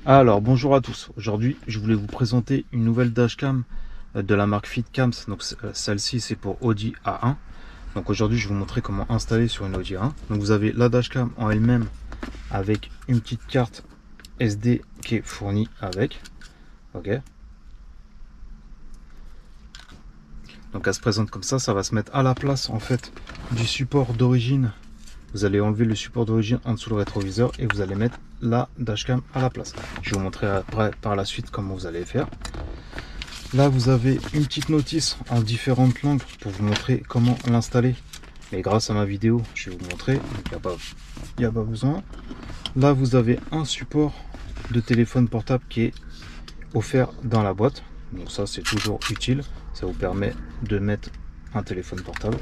Alors bonjour à tous, aujourd'hui je voulais vous présenter une nouvelle dashcam de la marque Fitcams. Donc celle-ci c'est pour Audi A1. Donc aujourd'hui je vais vous montrer comment installer sur une Audi A1. Donc vous avez la dashcam en elle-même avec une petite carte SD qui est fournie avec. Ok. Donc elle se présente comme ça va se mettre à la place en fait du support d'origine. Vous allez enlever le support d'origine en dessous le rétroviseur et vous allez mettre la dashcam à la place. Je vais vous montrer après par la suite comment vous allez faire. Là vous avez une petite notice en différentes langues pour vous montrer comment l'installer. Mais grâce à ma vidéo, je vais vous montrer, donc il n'y a pas besoin. Là vous avez un support de téléphone portable qui est offert dans la boîte. Donc ça c'est toujours utile, ça vous permet de mettre un téléphone portable.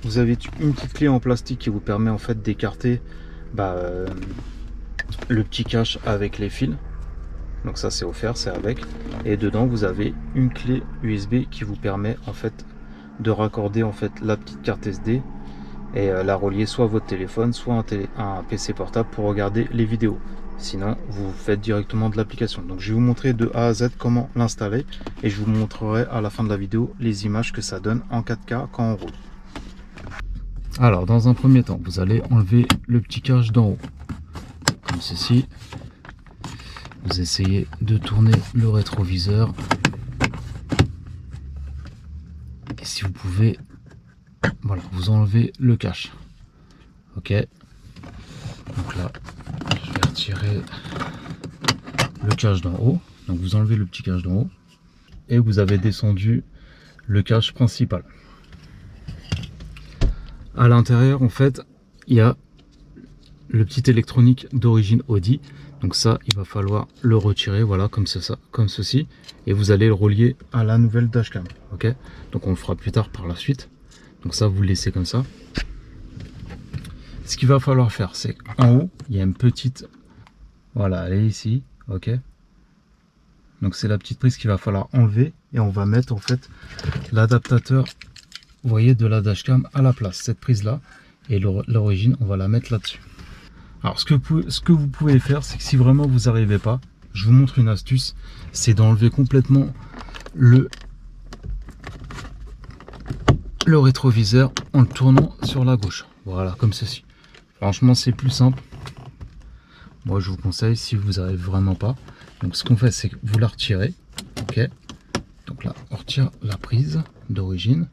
Vous avez une petite clé en plastique qui vous permet en fait d'écarter le petit cache avec les fils. Donc ça c'est offert, c'est avec. Et dedans vous avez une clé USB qui vous permet en fait de raccorder en fait la petite carte SD et la relier soit à votre téléphone, soit un PC portable pour regarder les vidéos. Sinon vous faites directement de l'application. Donc je vais vous montrer de A à Z comment l'installer et je vous montrerai à la fin de la vidéo les images que ça donne en 4K quand on roule. Alors dans un premier temps vous allez enlever le petit cache d'en haut comme ceci. Vous essayez de tourner le rétroviseur et si vous pouvez, voilà, vous enlevez le cache. Ok, donc là je vais retirer le cache d'en haut. Donc vous enlevez le petit cache d'en haut et vous avez descendu le cache principal. À l'intérieur en fait il y a le petit électronique d'origine Audi. Donc ça il va falloir le retirer, voilà, comme ça, comme ceci, et vous allez le relier à la nouvelle dashcam. Ok, donc on le fera plus tard par la suite. Donc ça vous le laissez comme ça. Ce qu'il va falloir faire, c'est qu'en haut il y a une petite, voilà, elle est ici. Ok, donc c'est la petite prise qu'il va falloir enlever et on va mettre en fait l'adaptateur, vous voyez, de la dashcam à la place, cette prise là, et l'origine on va la mettre là dessus. Alors ce que vous pouvez faire, c'est que si vraiment vous n'arrivez pas, je vous montre une astuce, c'est d'enlever complètement le rétroviseur en le tournant sur la gauche. Voilà, comme ceci. Franchement c'est plus simple. Moi je vous conseille si vous n'arrivez vraiment pas. Donc ce qu'on fait, c'est que vous la retirez. Ok, donc là on retire la prise d'origine.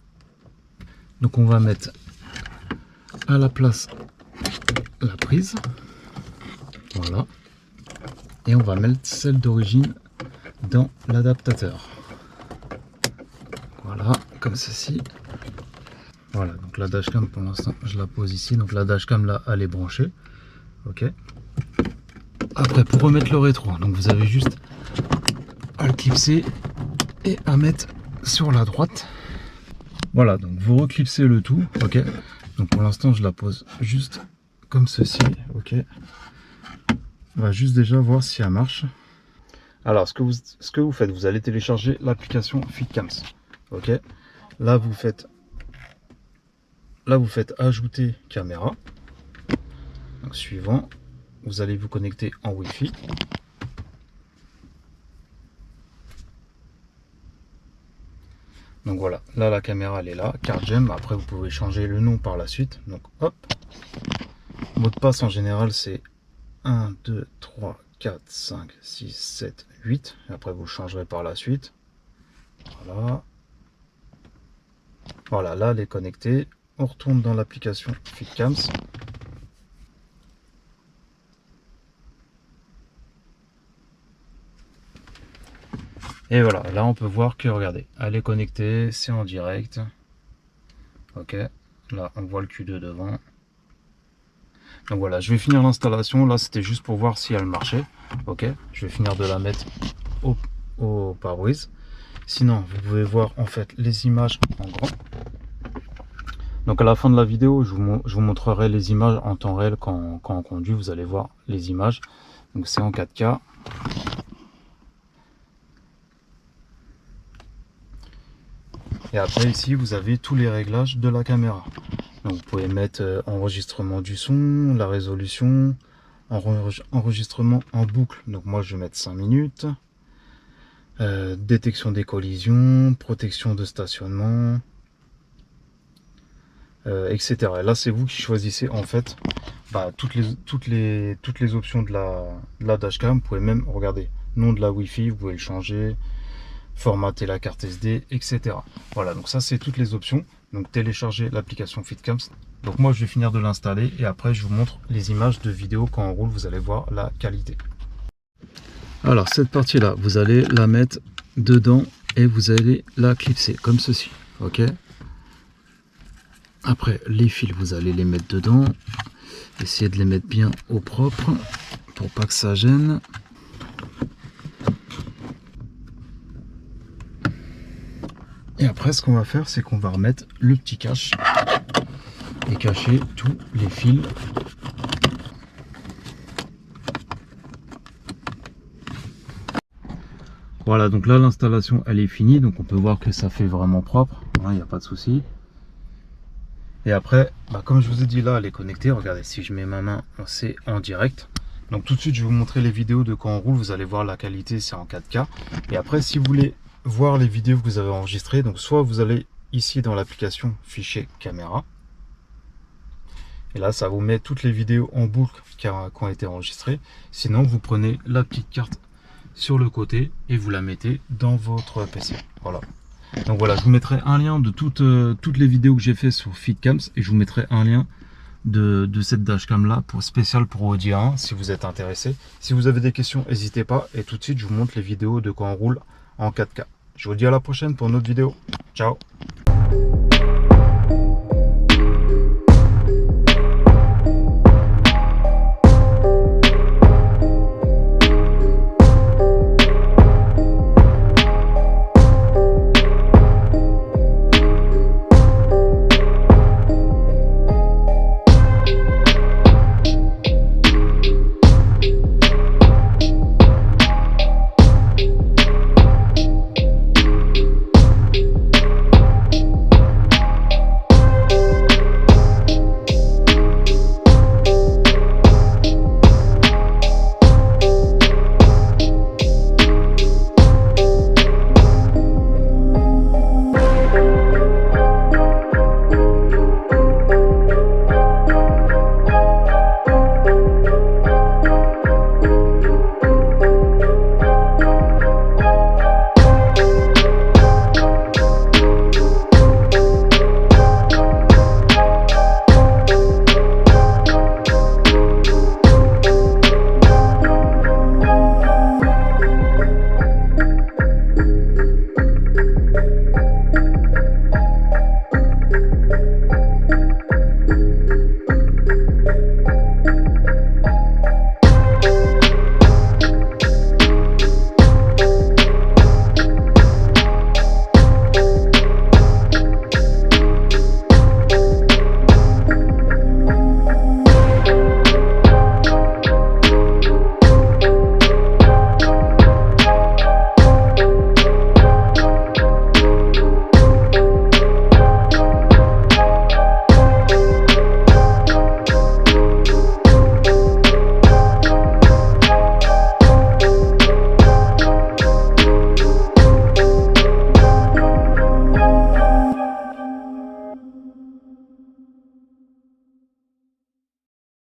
Donc on va mettre à la place la prise, voilà, et on va mettre celle d'origine dans l'adaptateur, voilà, comme ceci. Voilà, donc la dashcam pour l'instant je la pose ici, donc la dashcam là elle est branchée. Ok, après pour remettre le rétro, donc vous avez juste à le clipser et à mettre sur la droite. Voilà, donc vous reclipsez le tout. Ok, donc pour l'instant je la pose juste comme ceci. Ok, on va juste déjà voir si elle marche. Alors ce que vous faites, vous allez télécharger l'application Fitcams. Ok, là vous faites ajouter caméra. Donc suivant, vous allez vous connecter en Wi-Fi. Donc voilà, là la caméra elle est là, carte GEM. Après vous pouvez changer le nom par la suite. Donc hop, mot de passe en général c'est 1, 2, 3, 4, 5, 6, 7, 8. Et après vous changerez par la suite. Voilà. Voilà, là elle est connectée. On retourne dans l'application Fitcams. Et voilà, là on peut voir que, regardez, elle est connectée, c'est en direct. Ok, là on voit le Q2 devant. Donc voilà, je vais finir l'installation. Là c'était juste pour voir si elle marchait. Ok, je vais finir de la mettre au pare-brise. Sinon vous pouvez voir en fait les images en grand. Donc à la fin de la vidéo je vous montrerai les images en temps réel quand on conduit. Vous allez voir les images. Donc c'est en 4K. Et après ici vous avez tous les réglages de la caméra. Donc vous pouvez mettre enregistrement du son, la résolution, enregistrement en boucle, donc moi je vais mettre 5 minutes. Détection des collisions, protection de stationnement, etc. Et là c'est vous qui choisissez en fait toutes les options de la dashcam. Vous pouvez même regarder nom de la Wi-Fi, vous pouvez le changer, formater la carte SD, etc. Voilà, donc ça c'est toutes les options. Donc télécharger l'application FitCams. Donc moi je vais finir de l'installer et après je vous montre les images de vidéo quand on roule, vous allez voir la qualité. Alors cette partie là, vous allez la mettre dedans et vous allez la clipser comme ceci, ok. Après les fils, vous allez les mettre dedans, essayez de les mettre bien au propre pour pas que ça gêne. Et après ce qu'on va faire, c'est qu'on va remettre le petit cache et cacher tous les fils. Voilà, donc là l'installation elle est finie, donc on peut voir que ça fait vraiment propre, il n'y a pas de souci. Et après, comme je vous ai dit, là elle est connectée. Regardez, si je mets ma main, c'est en direct. Donc tout de suite je vais vous montrer les vidéos de quand on roule, vous allez voir la qualité, c'est en 4K. Et après, si vous voulez voir les vidéos que vous avez enregistrées, donc soit vous allez ici dans l'application fichier caméra, et là ça vous met toutes les vidéos en boucle qui ont été enregistrées. Sinon vous prenez la petite carte sur le côté et vous la mettez dans votre PC. Voilà. Donc voilà, je vous mettrai un lien de toutes les vidéos que j'ai fait sur FitCams et je vous mettrai un lien de cette dashcam là spécial pour Audi A1 si vous êtes intéressé. Si vous avez des questions, n'hésitez pas, et tout de suite je vous montre les vidéos de quand on roule en 4K. Je vous dis à la prochaine pour une autre vidéo. Ciao.